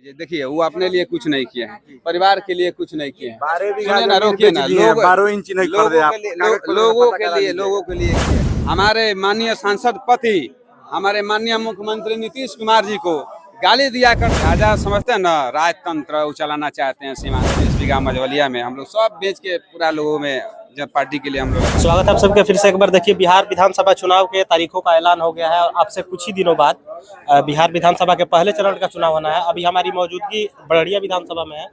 ये देखिए वो अपने लिए कुछ नहीं किए हैं, परिवार के लिए कुछ नहीं किए हैं। 12 बीघा सुनिए ना, जमीन रोकिए बेच ना, दिए हैं, 12 इंच नहीं खरीदे आप। लोगों के लिए हमारे माननीय सांसद पति हमारे माननीय मुख्यमंत्री नीतीश कुमार जी को गाली दिया कर राजा समझते हैं ना, राजतंत्र चलाना चाहते हैं। सीमा 30 बीघा मझवलिया में हम लोग सब बेच के पूरा लोगों में जब पार्टी के लिए हम लोग स्वागत है आप सबका फिर से एक बार। देखिए, बिहार विधानसभा चुनाव के तारीखों का ऐलान हो गया है और अब से कुछ ही दिनों बाद बिहार विधानसभा के पहले चरण का चुनाव होना है। अभी हमारी मौजूदगी बड़हरिया विधानसभा में है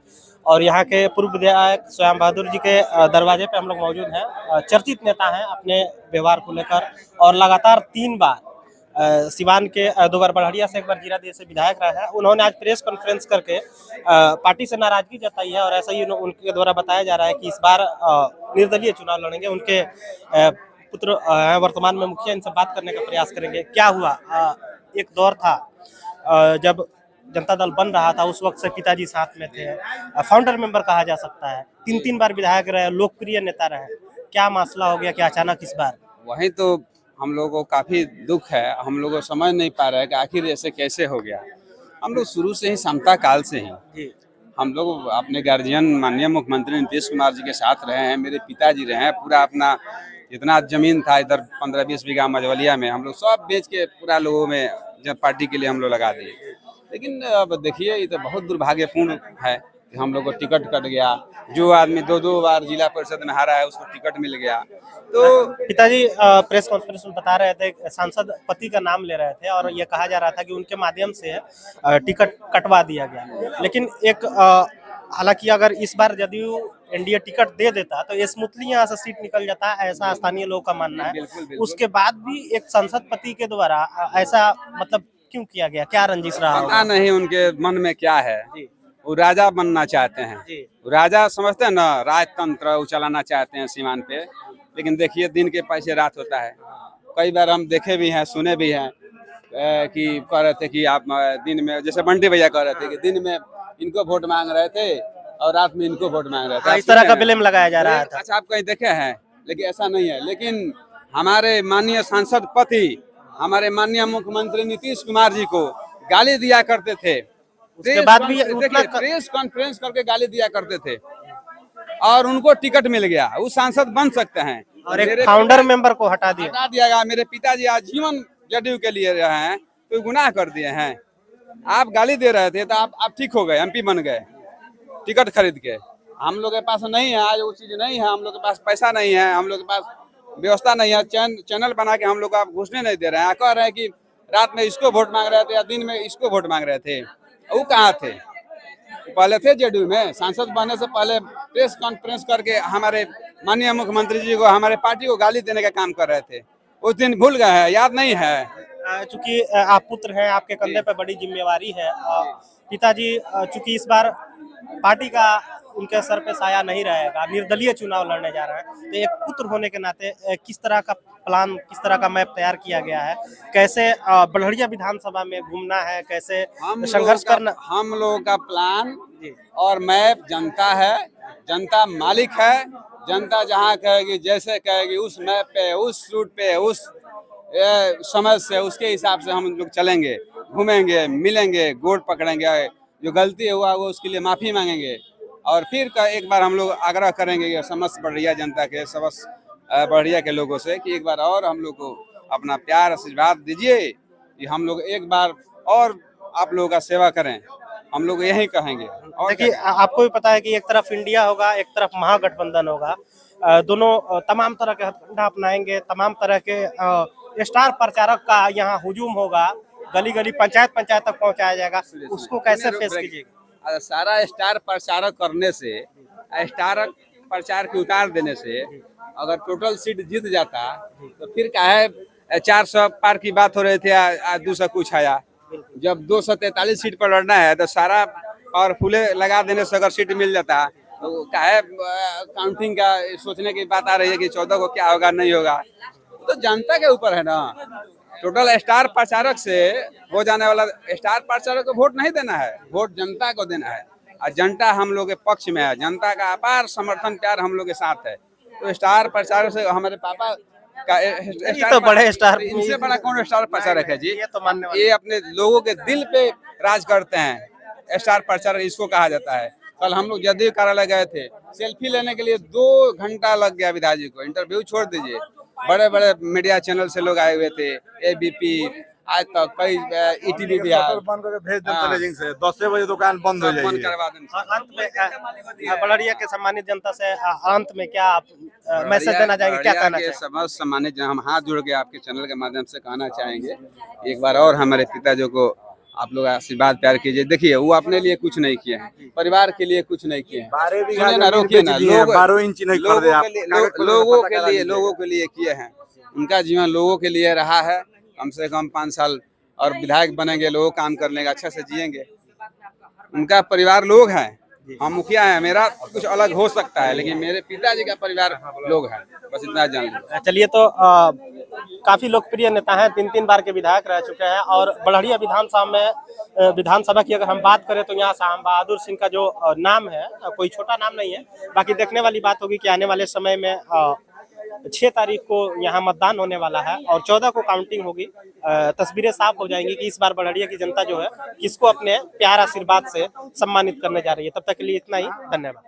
और यहाँ के पूर्व विधायक स्वयं बहादुर जी के दरवाजे पे हम लोग मौजूद हैं। चर्चित नेता हैं अपने व्यवहार को लेकर और लगातार 3 बार सिवान के 2 बार बड़हरिया से, 1 बार जीरादेव से विधायक रहे हैं। उन्होंने आज प्रेस कॉन्फ्रेंस करके पार्टी से नाराजगी जताई है और ऐसा ही उनके द्वारा बताया जा रहा है कि इस बार निर्दलीय चुनाव लड़ेंगे। उनके पुत्र वर्तमान में मुखिया, इनसे बात करने का प्रयास करेंगे। क्या हुआ, एक दौर था जब जनता दल बन रहा था, उस वक्त से पिताजी साथ में थे, फाउंडर मेंबर कहा जा सकता है, 3 बार विधायक रहे, लोकप्रिय नेता रहे। क्या मसला हो गया, क्या अचानक इस बार? वही तो हम लोगों को काफी दुख है। हम लोग समझ नहीं पा रहे हैं कि आखिर ऐसे कैसे हो गया। हम लोग शुरू से ही समता काल से ही हम लोग अपने गार्जियन माननीय मुख्यमंत्री नीतीश कुमार जी के साथ रहे हैं। मेरे पिताजी रहे हैं। पूरा अपना जितना जमीन था इधर 15-20 बीघा मझवलिया में हम लोग सब बेच के पूरा लोगों में जब पार्टी के लिए हम लोग लगा दिए। लेकिन अब देखिए, ये तो बहुत दुर्भाग्यपूर्ण है कि हम लोग को टिकट कट गया। जो आदमी 2 बार जिला परिषद में हारा है उसको टिकट मिल गया। तो पिताजी प्रेस कॉन्फ्रेंस में बता रहे थे, सांसद पति का नाम ले रहे थे और ये कहा जा रहा था कि उनके माध्यम से टिकट कटवा दिया गया। लेकिन एक हालांकि अगर इस बार जदयू एनडीए टिकट दे देता तो स्मूथली यहाँ से सीट निकल जाता, ऐसा स्थानीय लोगों का मानना है। बिल्कुल। उसके बाद भी एक सांसद पति के द्वारा ऐसा मतलब क्यों किया गया? क्या रंजिश रहा पता होगा? नहीं उनके मन में क्या है। जी वो राजा बनना चाहते हैं। जी वो राजा समझते हैं ना, राजतंत्र चलाना चाहते हैं सीमान पे। लेकिन देखिए, दिन के पैसे रात होता है। कई बार हम देखे भी हैं, सुने भी हैं कि कह रहे थे कि आप दिन में, जैसे बंटी भैया कह रहे थे कि दिन में इनको वोट मांग रहे थे और रात में इनको वोट मांग रहे थे। इस तरह का ब्लेम लगाया जा रहा था। अच्छा, आप कहीं देखे हैं? लेकिन ऐसा नहीं है। लेकिन हमारे माननीय सांसद पति हमारे माननीय मुख्यमंत्री नीतीश कुमार जी को गाली दिया करते थे। उसके बाद भी प्रेस कॉन्फ्रेंस करके गाली दिया करते थे और उनको टिकट मिल गया। वो सांसद बन सकते हैं और एक फाउंडर मेंबर को हटा दिया गया। मेरे पिताजी आजीवन जदयू के लिए रहे हैं, तो गुनाह कर दिए हैं। आप गाली दे रहे थे तो आप ठीक हो गए, एमपी बन गए टिकट खरीद के। हम लोग के पास नहीं है आज वो चीज, नहीं है। हम लोग के पास पैसा नहीं है, हम लोग के पास व्यवस्था नहीं है। चैनल बना के हम लोग आप घुसने नहीं दे रहे हैं। कह रहे हैं कि रात में इसको वोट मांग रहे थे या दिन में इसको वोट मांग रहे थे। वो कहाँ थे? पहले थे जेडीयू में। सांसद बनने से पहले प्रेस कॉन्फ्रेंस करके हमारे माननीय मुख्यमंत्री जी को, हमारे पार्टी को गाली देने का काम कर रहे थे। उस दिन भूल गए हैं, याद नहीं है। चूंकि आप पुत्र हैं, आपके कंधे पे बड़ी जिम्मेवारी है। पिताजी चूंकि इस बार पार्टी का उनके सर पे साया नहीं रहेगा, निर्दलीय चुनाव लड़ने जा रहे हैं, तो एक पुत्र होने के नाते किस तरह का प्लान, किस तरह का मैप तैयार किया गया है? कैसे बड़हरिया विधानसभा में घूमना है, कैसे संघर्ष करना? हम लोगों का प्लान और मैप जनता है। जनता मालिक है। जनता जहाँ कहेगी, जैसे कहेगी, उस मैप पे, उस रूट पे, उस समझ से, उसके हिसाब से हम लोग चलेंगे, घूमेंगे, मिलेंगे, गोड़ पकड़ेंगे। जो गलती हुआ वो उसके लिए माफी मांगेंगे और फिर एक बार हम लोग आग्रह करेंगे कि समस्त बड़हरिया जनता के, समस्त बड़हरिया के लोगों से कि एक बार और हम लोग को अपना प्यार आशीर्वाद दीजिए कि हम लोग एक बार और आप लोगों का सेवा करें। हम लोग यही कहेंगे। और देखिए, आपको भी पता है कि एक तरफ इंडिया होगा, एक तरफ महागठबंधन होगा। दोनों तमाम तरह के हथकंडा अपनाएंगे, तमाम तरह के स्टार प्रचारक का यहाँ हुजूम होगा, गली गली, पंचायत तक पहुँचाया जाएगा। उसको कैसे फेस कीजिएगा? सारा स्टार प्रचारक करने से, स्टार प्रचार की उतार देने से अगर टोटल सीट जीत जाता तो फिर क्या है 400 पार की बात हो रही थी, आज 200 कुछ आया। जब 243 सीट पर लड़ना है तो सारा पावरफुल लगा देने से अगर सीट मिल जाता तो क्या है काउंटिंग का सोचने की बात आ रही है कि 14 को क्या होगा, नहीं होगा। तो जनता के ऊपर है ना। टोटल स्टार प्रचारक से हो जाने वाला, स्टार प्रचारक को वोट नहीं देना है, वोट जनता को देना है। और जनता हम लोग के पक्ष में है। जनता का अपार समर्थन, प्यार हम लोग के साथ है। तो स्टार प्रचारक से हमारे पापा का तो बड़े स्टार, इनसे बड़ा कौन स्टार प्रचारक है जी? ये तो मानने वाले। ये अपने लोगों के दिल पे राज करते हैं। स्टार प्रचारक इसको कहा जाता है। कल हम लोग जदयू कार्यालय गए थे, सेल्फी लेने के लिए 2 घंटा लग गया विधायक जी को। इंटरव्यू छोड़ दीजिए, बड़े बड़े मीडिया चैनल से लोग आए हुए थे, एबीपी, आज तक कई ईटीवी बिहार, बंद करके भेज दें हाँ। चैलेंजिंग से 10 बजे दुकान बंद हो सब बंद जाएगी। करवा दें। अंत में बड़हरिया के सम्मानित जनता से अंत में क्या आप मैसेज देना चाहेंगे, क्या कहना के चाहेंगे? समस्त सम्मानित हम हाथ जोड़ के आपके चैनल के माध्यम से कहना चाहेंगे, एक बार और हमारे पिताजी को आप लोग आशीर्वाद प्यार कीजिए। देखिए वो अपने लिए कुछ नहीं किए हैं, परिवार के लिए कुछ नहीं किए हैं। 12 बीघा सुनिए ना, जमीन रोकिए बेच ना, दी है, 12 इंच नहीं खरीदे आप। लोगों के लिए किए हैं। उनका जीवन लोगों के लिए रहा है। कम से कम 5 साल और विधायक बनेंगे, लोग काम कर लेंगे, अच्छा से जिएंगे। उनका परिवार लोग हैं, हम मुखिया हैं, मेरा कुछ अलग हो सकता है, लेकिन मेरे पिताजी का परिवार लोग हैं, बस इतना जान लीजिए। चलिए, तो काफी लोकप्रिय नेता हैं, 3 बार के विधायक रह चुके हैं और बड़हरिया विधानसभा की अगर हम बात करें तो यहाँ शाम बहादुर सिंह का जो नाम है, कोई छोटा नाम नहीं है। बाकी देखने वाली बात होगी कि आने वाले समय में 6 तारीख को यहाँ मतदान होने वाला है और 14 को काउंटिंग होगी। तस्वीरें साफ हो जाएंगी कि इस बार बड़हरिया की जनता जो है किसको अपने प्यार आशीर्वाद से सम्मानित करने जा रही है। तब तक के लिए इतना ही, धन्यवाद।